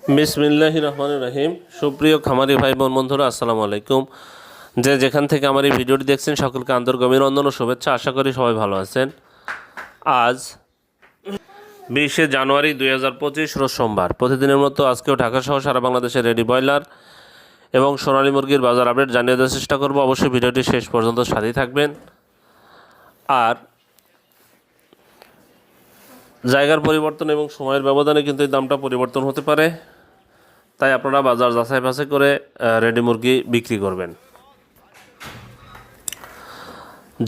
বিসমিল্লাহির রহমানির রহিম। সুপ্রিয় খামারি ভাই বোন বন্ধুরা, আসসালামু আলাইকুম। যে যেখান থেকে আমার এই ভিডিওটি দেখছেন সকলকে আন্তরিক অভিনন্দন ও শুভেচ্ছা। আশা করি সবাই ভালো আছেন। আজ 20শে জানুয়ারি 2025 রোজ সোমবার। প্রতিদিনের মতো আজকেও ঢাকা সহ সারা বাংলাদেশে রেডি ব্রয়লার এবং সোনালী মুরগির বাজার আপডেট জানিয়ে দেওয়ার চেষ্টা করব। অবশ্যই ভিডিওটি শেষ পর্যন্ত সাথেই থাকবেন। আর জায়গার পরিবর্তন এবং সময়ের ব্যবধানে কিন্তু এই দামটা পরিবর্তন হতে পারে, তাই আপনারা বাজার যাচাই বাছাই করে রেডি মুরগি বিক্রি করবেন।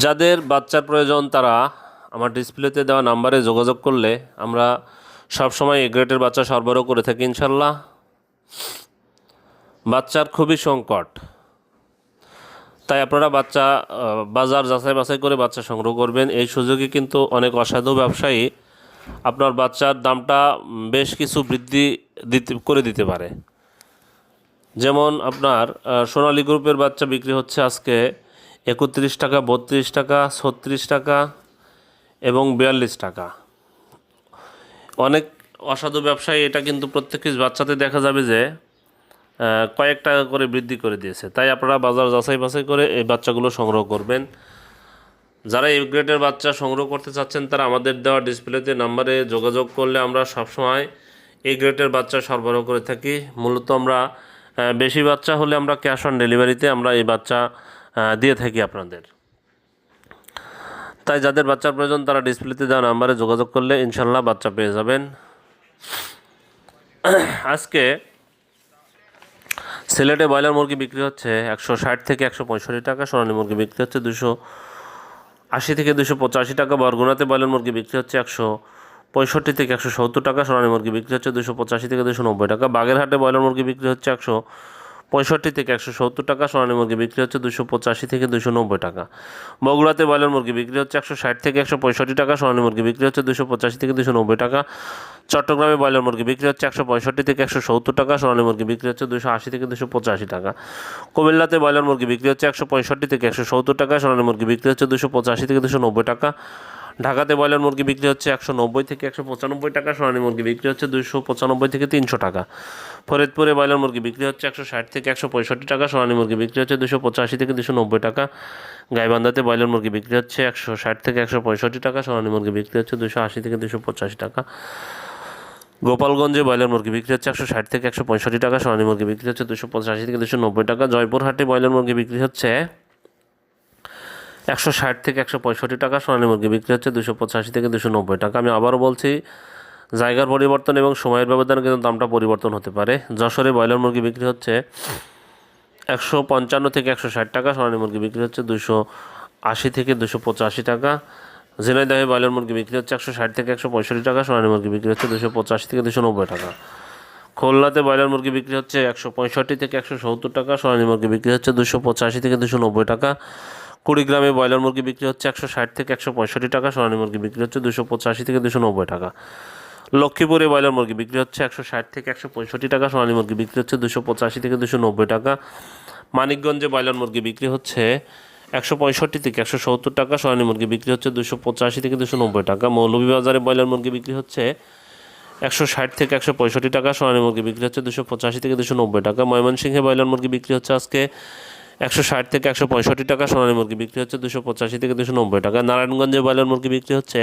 যাদের বাচ্চার প্রয়োজন তারা আমার ডিসপ্লেতে দেওয়া নাম্বারে যোগাযোগ করলে আমরা সবসময় এ গ্রেডের বাচ্চা সরবরাহ করে থাকি ইনশাল্লাহ। বাচ্চার খুবই সংকট, তাই আপনারা বাজার যাচাই বাছাই করে বাচ্চা সংগ্রহ করবেন। এই সুযোগে কিন্তু অনেক অসাধু ব্যবসায়ী আপনার বাচ্চার দামটা বেশ কিছু বৃদ্ধি করে দিতে পারে। যেমন আপনার সোনালী গ্রুপের বাচ্চা বিক্রি হচ্ছে আজকে 31 টাকা, 32 টাকা, 36 টাকা এবং 42 টাকা। অনেক অসাধু ব্যবসায়ী এটা কিন্তু প্রত্যেক বাচ্চাতে দেখা যাবে যে কয়েক টাকা করে বৃদ্ধি করে দিয়েছে। তাই আপনারা বাজার যাচাই বাছাই করে এই বাচ্চাগুলো সংগ্রহ করবেন। যারা এই গ্রেডের বাচ্চা সংগ্রহ করতে চাচ্ছেন তারা আমাদের দেওয়া ডিসপ্লেতে নাম্বারে যোগাযোগ করলে আমরা সবসময় এই গ্রেডের বাচ্চা সরবরাহ করে থাকি। মূলত আমরা বেশি বাচ্চা হলে আমরা ক্যাশ অন ডেলিভারিতে আমরা এই বাচ্চা দিয়ে থাকি আপনাদের। তাই যাদের বাচ্চার প্রয়োজন তারা ডিসপ্লেতে দেওয়া নাম্বারে যোগাযোগ করলে ইনশাল্লাহ বাচ্চা পেয়ে যাবেন। আজকে সিলেটে ব্রয়লার মুরগি বিক্রি হচ্ছে 160 থেকে 165 টাকা, সোনালী মুরগি বিক্রি হচ্ছে 280 থেকে 285 টাকা। বরগুনাতে ব্রয়লার মুরগি বিক্রি হচ্ছে 165 থেকে 170 টাকা, সোনালী মুরগি বিক্রি হচ্ছে 285 থেকে 290 টাকা। বাগেরহাটে ব্রয়লার মুরগি বিক্রি হচ্ছে 165 থেকে 170 টাকা, সোনালী মুরগি বিক্রি হচ্ছে 285 থেকে 290 টাকা। বগুড়াতে ব্রয়লার মুরগি বিক্রি হচ্ছে 160 থেকে 165 টাকা, সোনালী মুরগি বিক্রি হচ্ছে 285 থেকে 290 টাকা। চট্টগ্রামে ব্রয়লার মুরগি বিক্রি হচ্ছে 165 থেকে 170 টাকা, সোনালী মুরগি বিক্রি হচ্ছে 280 থেকে 285 টাকা। কুমিল্লাতে ব্রয়লার মুরগি বিক্রি হচ্ছে 165 থেকে 170 টাকা, সোনালী মুরগি বিক্রি হচ্ছে 285 থেকে 290 টাকা। ঢাকাতে ব্রয়লার মুরগি বিক্রি হচ্ছে 190 থেকে 195 টাকা, সোনালী মুরগি বিক্রি হচ্ছে 295 থেকে 300 টাকা। ফরিদপুরে ব্রয়লার মুরগি বিক্রি হচ্ছে 160 থেকে 165 টাকা, সোনালী মুরগি বিক্রি হচ্ছে 285 থেকে 290 টাকা। গাইবান্ধাতে ব্রয়লার মুরগি বিক্রি হচ্ছে 160 থেকে 165 টাকা, সোনালী মুরগি বিক্রি হচ্ছে 280 থেকে 285 টাকা। গোপালগঞ্জে ব্রয়লার মুরগি বিক্রি হচ্ছে 160 থেকে 165 টাকা, সোনালী মুরগি বিক্রি হচ্ছে 285 থেকে 290 টাকা। জয়পুরহাটে ব্রয়লার মুরগি বিক্রি হচ্ছে 160 থেকে 165 টাকা, সোনালী মুরগি বিক্রি হচ্ছে 285 থেকে 290 টাকা। আমি আবারও বলছি, জায়গার পরিবর্তন এবং সময়ের ব্যবধানে কিন্তু দামটা পরিবর্তন হতে পারে। যশোরে ব্রয়লার মুরগি বিক্রি হচ্ছে 155 থেকে 160 টাকা, সোনালী মুরগি বিক্রি হচ্ছে 280 থেকে 285 টাকা। ঝিনাইদহে ব্রয়লার মুরগি বিক্রি হচ্ছে 160 থেকে 165 টাকা, সোনালী মুরগি বিক্রি হচ্ছে 285 থেকে 290 টাকা। খুলনাতে ব্রয়লার মুরগি বিক্রি হচ্ছে 165 থেকে 170 টাকা, সোনালী মুরগি বিক্রি হচ্ছে 285 থেকে 290 টাকা। কুড়িগ্রামে ব্রয়লার মুরগি বিক্রি হচ্ছে 160 থেকে 165 টাকা, সোনালী মুরগি বিক্রি হচ্ছে 285 থেকে 290 টাকা। লক্ষ্মীপুরে ব্রয়লার মুরগি বিক্রি হচ্ছে 160 থেকে 165 টাকা, সোনালী মুরগি বিক্রি হচ্ছে 285 থেকে 290 টাকা। মানিকগঞ্জে ব্রয়লার মুরগি বিক্রি হচ্ছে 165 থেকে 170 টাকা, সোনালী মুরগি বিক্রি হচ্ছে 285 থেকে 290 টাকা। মৌলভীবাজারে ব্রয়লার মুরগি বিক্রি হচ্ছে 160 থেকে 165 টাকা, সোনালী মুরগি বিক্রি হচ্ছে 285 থেকে 290 টাকা। ময়মনসিংহে ব্রয়লার মুরগি বিক্রি হচ্ছে আজকে 160 থেকে 165 টাকা, সোনালী মুরগি বিক্রি হচ্ছে 285 থেকে 290 টাকা। নারায়ণগঞ্জে ব্রয়লার মুরগি বিক্রি হচ্ছে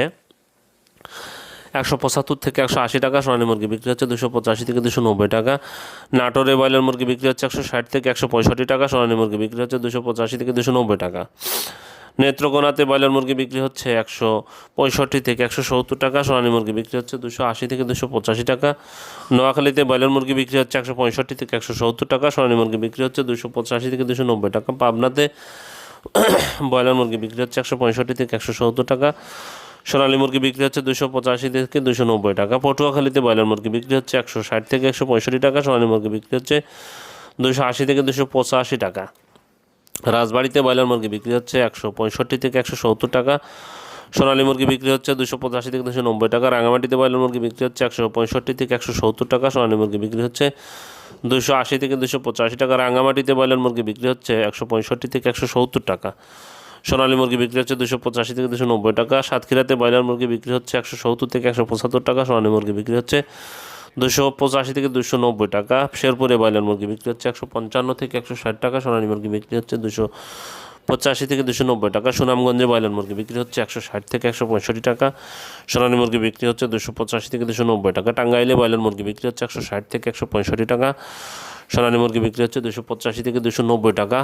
175 থেকে 180 টাকা, সোনালী মুরগি বিক্রি হচ্ছে 285 থেকে 290 টাকা। নাটোরে ব্রয়লার মুরগি বিক্রি হচ্ছে 160 থেকে 165 টাকা, সোনালী মুরগি বিক্রি হচ্ছে 285 থেকে 290 টাকা। নেত্রকোনাতে ব্রয়লার মুরগি বিক্রি হচ্ছে 165 থেকে 170 টাকা, সোনালী মুরগি বিক্রি হচ্ছে 280 থেকে 285 টাকা। নোয়াখালীতে ব্রয়লার মুরগি বিক্রি হচ্ছে 165 থেকে 170 টাকা, সোনালী মুরগি বিক্রি হচ্ছে 285 থেকে 290 টাকা। পাবনাতে ব্রয়লার মুরগি বিক্রি হচ্ছে 165 থেকে 170 টাকা, সোনালী মুরগি বিক্রি হচ্ছে 285 থেকে 290 টাকা। পটুয়াখালীতে ব্রয়লার মুরগি বিক্রি হচ্ছে 160 থেকে 165 টাকা, সোনালী মুরগি বিক্রি হচ্ছে 280 থেকে 285 টাকা। রাজবাড়িতে ব্রয়লার মুরগি বিক্রি হচ্ছে 165 থেকে 170 টাকা, সোনালী মুরগি বিক্রি হচ্ছে 285 থেকে 290 টাকা। রাঙামাটিতে ব্রয়লার মুরগি বিক্রি হচ্ছে 165 থেকে 170 টাকা, সোনালী মুরগি বিক্রি হচ্ছে 280 থেকে 285 টাকা। রাঙামাটিতে ব্রয়লার মুরগি বিক্রি হচ্ছে 165 থেকে 170 টাকা, সোনালী মুরগি বিক্রি হচ্ছে 285 থেকে 290 টাকা। সাতক্ষীরাতে ব্রয়লার মুরগি বিক্রি হচ্ছে 170 থেকে 175 টাকা, সোনালী মুরগি বিক্রি হচ্ছে 285 থেকে 290 টাকা। শেরপুরে ব্রয়লার মুরগি বিক্রি হচ্ছে 155 থেকে 160 টাকা, সোনালী মুরগি বিক্রি হচ্ছে 285 থেকে 290 টাকা। সুনামগঞ্জে ব্রয়লার মুরগি বিক্রি হচ্ছে 160 থেকে 165 টাকা, সোনালী মুরগি বিক্রি হচ্ছে 285 থেকে 290 টাকা। টাঙ্গাইলে ব্রয়লার মুরগি বিক্রি হচ্ছে 160 থেকে 165 টাকা, সোনালী মুরগি বিক্রি হচ্ছে 285 থেকে 290 টাকা।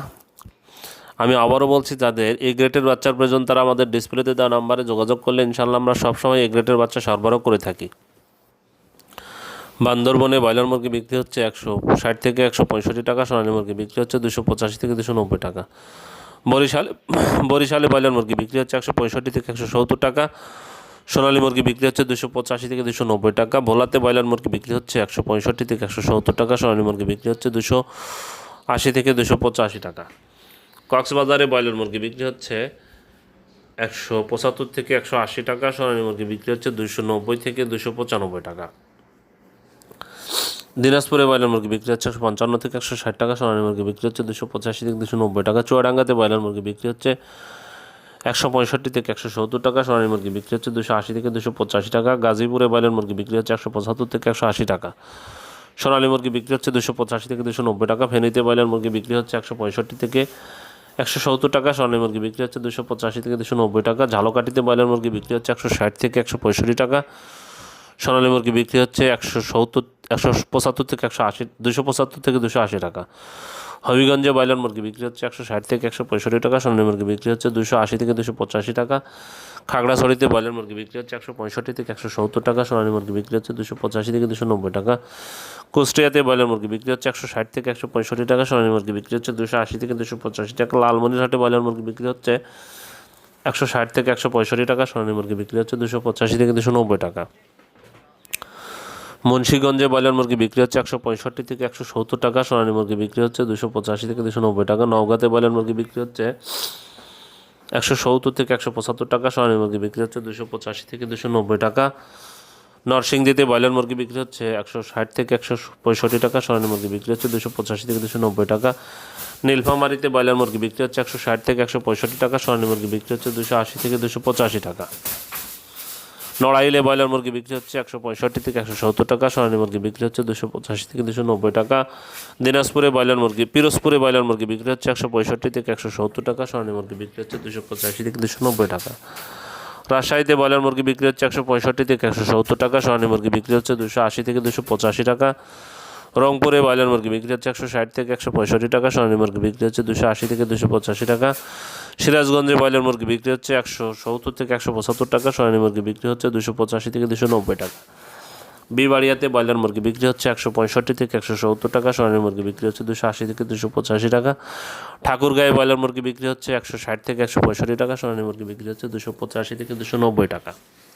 আমি আবারও বলছি, যাদের এ গ্রেডের বাচ্চার প্রয়োজন তারা আমাদের ডিসপ্লেতে দেওয়া নাম্বারে যোগাযোগ করলে ইনশাল্লাহ আমরা সবসময় এ গ্রেডের বাচ্চা সরবরাহ করে থাকি। বান্দরবনে ব্রয়লার মুরগি বিক্রি হচ্ছে 160 থেকে 165 টাকা, সোনালী মুরগি বিক্রি হচ্ছে 285 থেকে 290 টাকা। বরিশালে ব্রয়লার মুরগি বিক্রি হচ্ছে 165 থেকে 170 টাকা, সোনালী মুরগি বিক্রি হচ্ছে 285 থেকে 290 টাকা। ভোলাতে ব্রয়লার মুরগি বিক্রি হচ্ছে 165 থেকে 170 টাকা, সোনালী মুরগি বিক্রি হচ্ছে 280 থেকে 285 টাকা। কক্সবাজারে ব্রয়লার মুরগি বিক্রি হচ্ছে 175 থেকে 180 টাকা, সোনালী মুরগি বিক্রি হচ্ছে 290 থেকে 295 টাকা। দিনাজপুরে ব্রয়লার মুরগি বিক্রি হচ্ছে 155 থেকে 160 টাকা, সোনালী মুরগি বিক্রি হচ্ছে 285 থেকে 290 টাকা। চুয়াডাঙ্গাতে ব্রয়লার মুরগি বিক্রি হচ্ছে 165 থেকে 170 টাকা, সোনালী মুরগি বিক্রি হচ্ছে 280 থেকে 285 টাকা। গাজীপুরে ব্রয়লার মুরগি বিক্রি হচ্ছে 175 থেকে 180 টাকা, সোনালী মুরগি বিক্রি হচ্ছে 285 থেকে 290 টাকা। ফেনীতে ব্রয়লার মুরগি বিক্রি হচ্ছে 165 থেকে 170 টাকা, সোনালী মুরগি বিক্রি হচ্ছে 285 থেকে 290 টাকা। ঝালকাঠিতে ব্রয়লার মুরগি বিক্রি হচ্ছে 160 থেকে 165 টাকা, সোনালী মুরগি বিক্রি হচ্ছে 175 থেকে 180, 275 থেকে 280 টাকা। হবিগঞ্জে ব্রয়লার মুরগি বিক্রি হচ্ছে 160 থেকে 165 টাকা, সোনালী মুরগি বিক্রি হচ্ছে 280 থেকে 285 টাকা। খাগড়াছড়িতে ব্রয়লার মুরগি বিক্রি হচ্ছে 165 থেকে 170 টাকা, সোনালী মুরগি বিক্রি হচ্ছে 285 থেকে 290 টাকা। কুষ্টিয়াতে ব্রয়লার মুরগি বিক্রি হচ্ছে 160 থেকে 165 টাকা, সোনালী মুরগি বিক্রি হচ্ছে 280 থেকে 285 টাকা। লালমনিরহাটে ব্রয়লার মুরগি বিক্রি হচ্ছে 160 থেকে 165 টাকা, সোনালী মুরগি বিক্রি হচ্ছে 285 থেকে 290 টাকা। মুন্সিগঞ্জে ব্রয়লার মুরগি বিক্রি হচ্ছে 165 থেকে 170 টাকা, সোনালী মুরগি বিক্রি হচ্ছে 285 থেকে 290 টাকা। নওগাঁতে ব্রয়লার মুরগি বিক্রি হচ্ছে 170 থেকে 175 টাকা, সোনালী মুরগি বিক্রি হচ্ছে 285 থেকে 290 টাকা। নরসিংদীতে ব্রয়লার মুরগি বিক্রি হচ্ছে 160 থেকে 165 টাকা, সোনালী মুরগি বিক্রি হচ্ছে 285 থেকে 290 টাকা। নীলফামারীতে ব্রয়লার মুরগি বিক্রি হচ্ছে 160 থেকে 165 টাকা, সোনালী মুরগি বিক্রি হচ্ছে 280 থেকে 285 টাকা। নড়াইলে ব্রয়লার মুরগি বিক্রি হচ্ছে 165 থেকে 170 টাকা, সোনালী মুরগি বিক্রি হচ্ছে 285 থেকে 290 টাকা। দিনাজপুরে ব্রয়লার মুরগি পিরোজপুরে ব্রয়লার মুরগি বিক্রি হচ্ছে 165 থেকে 170 টাকা, সোনালী মুরগি বিক্রি হচ্ছে 285 থেকে 290 টাকা। রাজশাহীতে ব্রয়লার মুরগি বিক্রি হচ্ছে 165 থেকে 170 টাকা, সোনালী মুরগি বিক্রি হচ্ছে 280 থেকে 285 টাকা। রংপুরে ব্রয়লার মুরগি বিক্রি হচ্ছে 160 থেকে 165 টাকা, সোনালী মুরগি বিক্রি হচ্ছে 280 থেকে 285 টাকা। সিরাজগঞ্জে ব্রয়লার মুরগি বিক্রি হচ্ছে 170 থেকে 175 টাকা, সোনালী মুরগি বিক্রি হচ্ছে 285 থেকে 290 টাকা। বিবাড়িয়াতে ব্রয়লার মুরগি বিক্রি হচ্ছে 165 থেকে 170 টাকা, সোনালী মুরগি বিক্রি হচ্ছে 280 থেকে 285 টাকা। ঠাকুরগাঁয়ে ব্রয়লার মুরগি বিক্রি হচ্ছে 160 থেকে 165 টাকা, সোনালী মুরগি বিক্রি হচ্ছে 285 থেকে 290 টাকা।